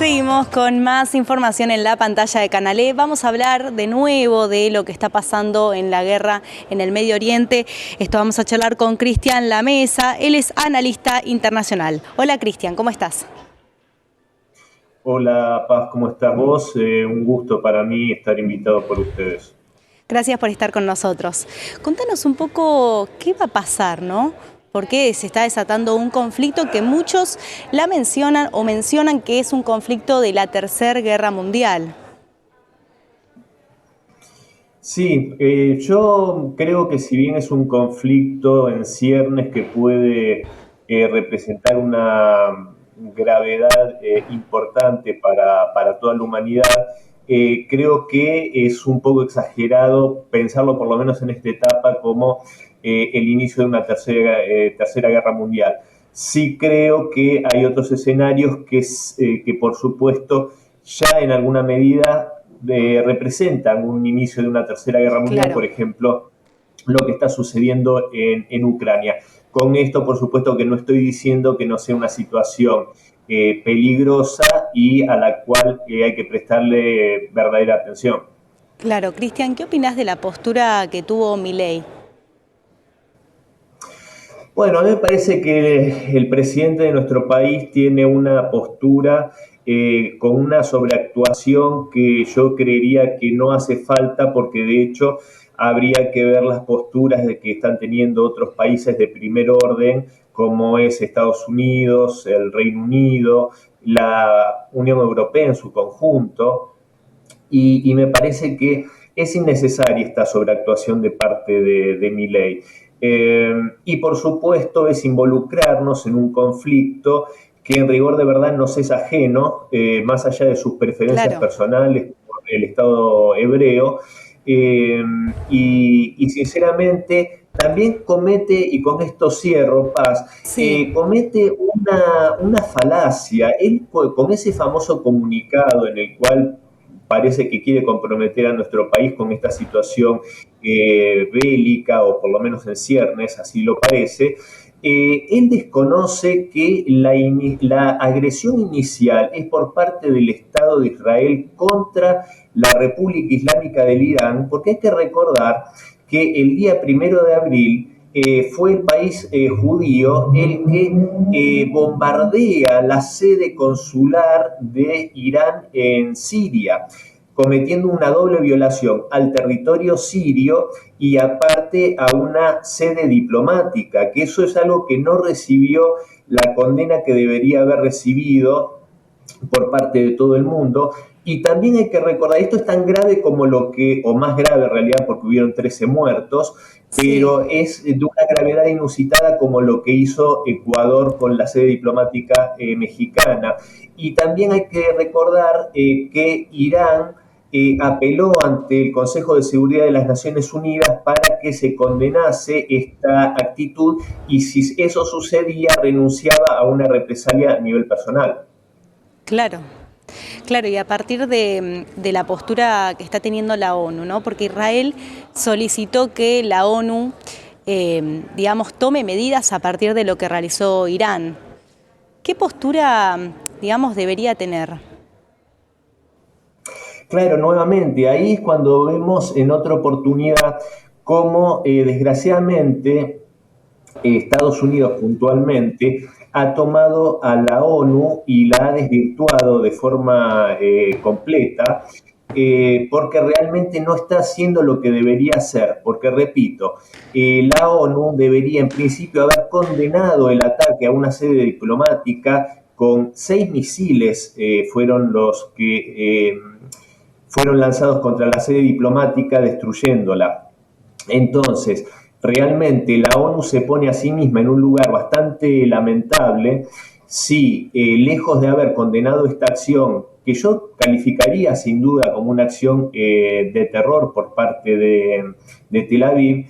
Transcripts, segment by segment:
Seguimos con más información en la pantalla de Canal E. Vamos a hablar de nuevo de lo que está pasando en la guerra en el Medio Oriente. Esto vamos a charlar con Cristian Lamesa. Él es analista internacional. Hola Cristian, ¿cómo estás? Hola Paz, ¿cómo estás vos? Un gusto para mí estar invitado por ustedes. Gracias por estar con nosotros. Contanos un poco qué va a pasar, ¿no? Porque se está desatando un conflicto que muchos la mencionan o mencionan que es un conflicto de la Tercera Guerra Mundial. Sí, yo creo que si bien es un conflicto en ciernes que puede representar una gravedad importante para toda la humanidad, creo que es un poco exagerado pensarlo, por lo menos en esta etapa, como el inicio de una tercera guerra mundial. Sí creo que hay otros escenarios que por supuesto, ya en alguna medida representan un inicio de una tercera guerra mundial, Claro. por ejemplo, lo que está sucediendo en Ucrania. Con esto, por supuesto, que no estoy diciendo que no sea una situación peligrosa y a la cual hay que prestarle verdadera atención. Claro, Cristian, ¿qué opinás de la postura que tuvo Milei? Bueno, a mí me parece que el presidente de nuestro país tiene una postura con una sobreactuación que yo creería que no hace falta, porque de hecho habría que ver las posturas de que están teniendo otros países de primer orden, como es Estados Unidos, el Reino Unido, la Unión Europea en su conjunto, y me parece que es innecesaria esta sobreactuación de parte de Milei. Y por supuesto es involucrarnos en un conflicto que en rigor de verdad nos es ajeno, más allá de sus preferencias Claro, personales por el Estado hebreo, eh, y sinceramente también comete, y con esto cierro, Paz, sí, comete una falacia. Él con ese famoso comunicado en el cual parece que quiere comprometer a nuestro país con esta situación bélica, o por lo menos en ciernes, así lo parece. Él desconoce que la agresión inicial es por parte del Estado de Israel contra la República Islámica del Irán, porque hay que recordar que el día 1 de abril fue el país judío el que bombardea la sede consular de Irán en Siria, cometiendo una doble violación al territorio sirio y aparte a una sede diplomática, que eso es algo que no recibió la condena que debería haber recibido por parte de todo el mundo. Y también hay que recordar, esto es tan grave como lo que, o más grave en realidad, porque hubieron 13 muertos, sí. pero es de una gravedad inusitada como lo que hizo Ecuador con la sede diplomática mexicana. Y también hay que recordar que Irán apeló ante el Consejo de Seguridad de las Naciones Unidas para que se condenase esta actitud, y si eso sucedía renunciaba a una represalia a nivel personal. Claro, claro, y a partir de la postura que está teniendo la ONU, ¿no? Porque Israel solicitó que la ONU, digamos, tome medidas a partir de lo que realizó Irán. ¿Qué postura, digamos, debería tener? Claro, nuevamente, ahí es cuando vemos en otra oportunidad cómo desgraciadamente Estados Unidos puntualmente ha tomado a la ONU y la ha desvirtuado de forma completa, porque realmente no está haciendo lo que debería hacer, porque repito, la ONU debería en principio haber condenado el ataque a una sede diplomática con 6 misiles, fueron los que fueron lanzados contra la sede diplomática, destruyéndola. Entonces, realmente la ONU se pone a sí misma en un lugar bastante lamentable si, lejos de haber condenado esta acción, que yo calificaría sin duda como una acción de terror por parte de Tel Aviv,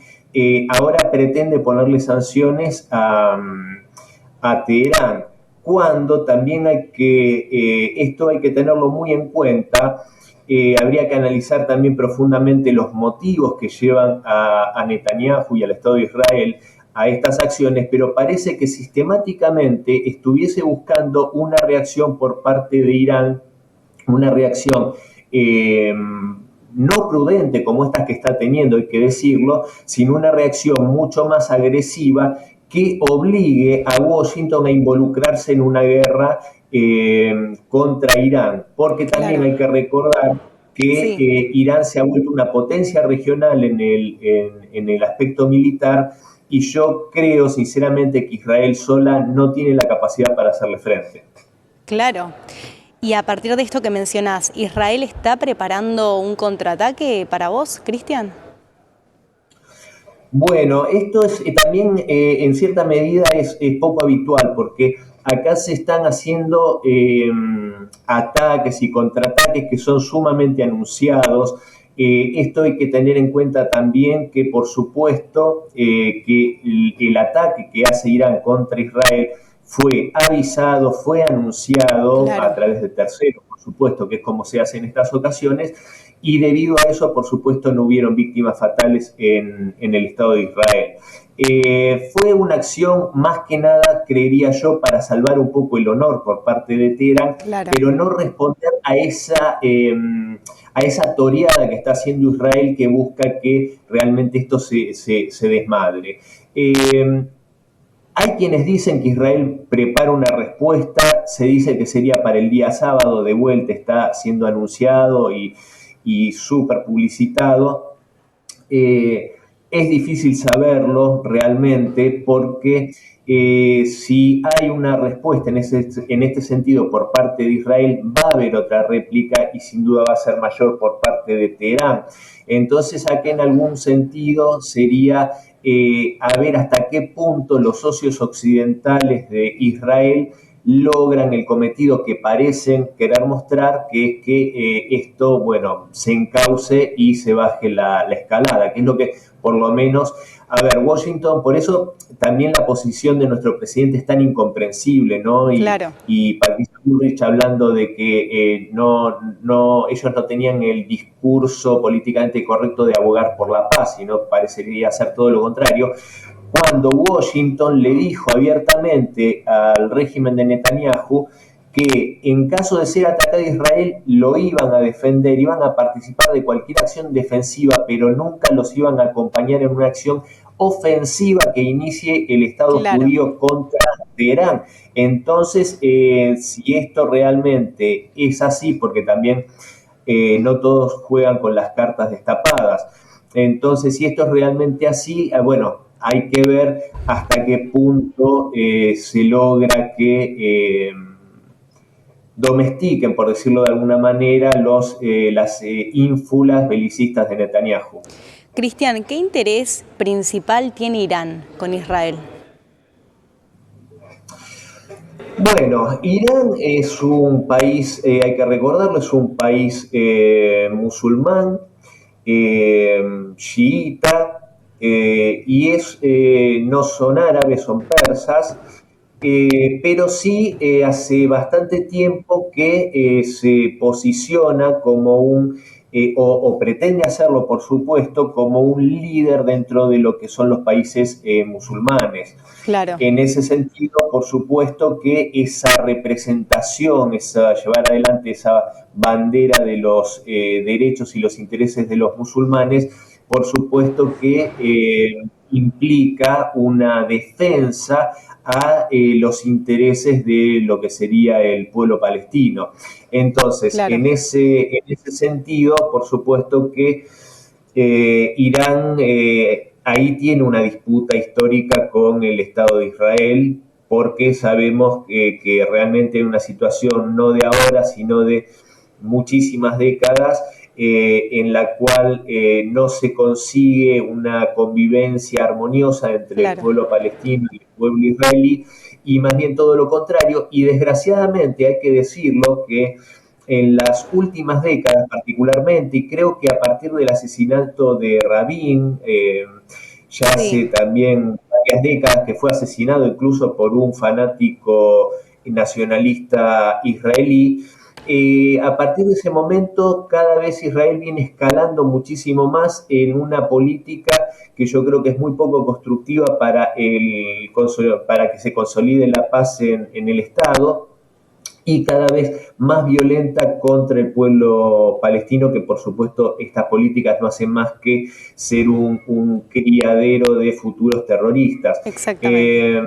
ahora pretende ponerle sanciones a Teherán, cuando también esto hay que tenerlo muy en cuenta. Habría que analizar también profundamente los motivos que llevan a Netanyahu y al Estado de Israel a estas acciones, pero parece que sistemáticamente estuviese buscando una reacción por parte de Irán, una reacción no prudente como esta que está teniendo, hay que decirlo, sino una reacción mucho más agresiva que obligue a Washington a involucrarse en una guerra contra Irán, porque también Claro, hay que recordar que sí. Irán se ha vuelto una potencia regional en el aspecto militar y yo creo sinceramente que Israel sola no tiene la capacidad para hacerle frente. Claro. Y a partir de esto que mencionás, ¿Israel está preparando un contraataque para vos, Cristian? Bueno, esto es también en cierta medida es poco habitual porque acá se están haciendo ataques y contraataques que son sumamente anunciados. Esto hay que tener en cuenta también que, por supuesto, que el ataque que hace Irán contra Israel fue avisado, fue anunciado a Claro, través de terceros, por supuesto, que es como se hace en estas ocasiones, y debido a eso, por supuesto, no hubieron víctimas fatales en el Estado de Israel. Fue una acción más que nada, creería yo, para salvar un poco el honor por parte de Teherán, claro. pero no responder a esa toreada que está haciendo Israel que busca que realmente esto se desmadre. Eh, Hay quienes dicen que Israel prepara una respuesta, se dice que sería para el día sábado, de vuelta está siendo anunciado y súper publicitado. Es difícil saberlo realmente porque si hay una respuesta en este sentido por parte de Israel, va a haber otra réplica y sin duda va a ser mayor por parte de Teherán. Entonces, acá en algún sentido sería a ver hasta qué punto los socios occidentales de Israel logran el cometido que parecen querer mostrar, que es que esto, bueno, se encauce y se baje la escalada, que es lo que, por lo menos, a ver, Washington, por eso también la posición de nuestro presidente es tan incomprensible, ¿no? Claro, Y Patricia Bullrich hablando de que ellos no tenían el discurso políticamente correcto de abogar por la paz, sino parecería ser todo lo contrario, cuando Washington le dijo abiertamente al régimen de Netanyahu que en caso de ser atacado Israel lo iban a defender, iban a participar de cualquier acción defensiva, pero nunca los iban a acompañar en una acción ofensiva que inicie el Estado claro. judío contra Teherán. Entonces, si esto realmente es así, porque también no todos juegan con las cartas destapadas, entonces, si esto es realmente así, bueno, hay que ver hasta qué punto se logra que domestiquen, por decirlo de alguna manera, las ínfulas belicistas de Netanyahu. Cristian, ¿qué interés principal tiene Irán con Israel? Bueno, Irán es un país, hay que recordarlo, es un país musulmán, chiita, no son árabes, son persas, pero sí hace bastante tiempo que se posiciona como o pretende hacerlo, por supuesto, como un líder dentro de lo que son los países musulmanes. Claro, En ese sentido, por supuesto que esa representación, llevar adelante esa bandera de los derechos y los intereses de los musulmanes, por supuesto que implica una defensa a los intereses de lo que sería el pueblo palestino. Entonces, claro. en ese sentido, por supuesto que Irán ahí tiene una disputa histórica con el Estado de Israel, porque sabemos que realmente es una situación no de ahora, sino de muchísimas décadas, en la cual no se consigue una convivencia armoniosa entre el Claro, pueblo palestino y el pueblo israelí, y más bien todo lo contrario, y desgraciadamente hay que decirlo que en las últimas décadas particularmente, y creo que a partir del asesinato de Rabin, ya hace sí, también varias décadas que fue asesinado incluso por un fanático nacionalista israelí, A partir de ese momento, cada vez Israel viene escalando muchísimo más en una política que yo creo que es muy poco constructiva para que se consolide la paz en el Estado, y cada vez más violenta contra el pueblo palestino, que por supuesto estas políticas no hacen más que ser un criadero de futuros terroristas. Exactamente. Eh,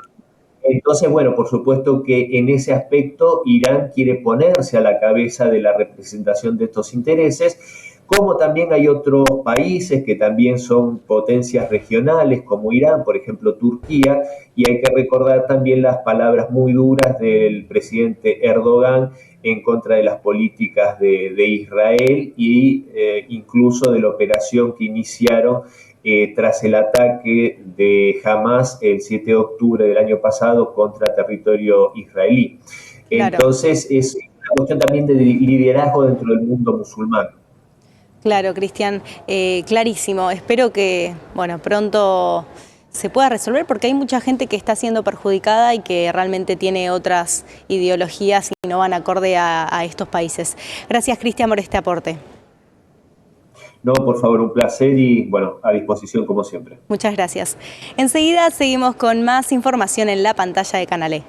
entonces, bueno, por supuesto que en ese aspecto Irán quiere ponerse a la cabeza de la representación de estos intereses, como también hay otros países que también son potencias regionales, como Irán, por ejemplo Turquía, y hay que recordar también las palabras muy duras del presidente Erdogan en contra de las políticas de Israel y incluso de la operación que iniciaron tras el ataque de Hamas el 7 de octubre del año pasado contra territorio israelí. Claro. Entonces es una cuestión también de liderazgo dentro del mundo musulmán. Claro, Cristian, clarísimo. Espero que, bueno, pronto se pueda resolver porque hay mucha gente que está siendo perjudicada y que realmente tiene otras ideologías y no van acorde a estos países. Gracias, Cristian, por este aporte. No, por favor, un placer y bueno, a disposición como siempre. Muchas gracias. Enseguida seguimos con más información en la pantalla de Canal E.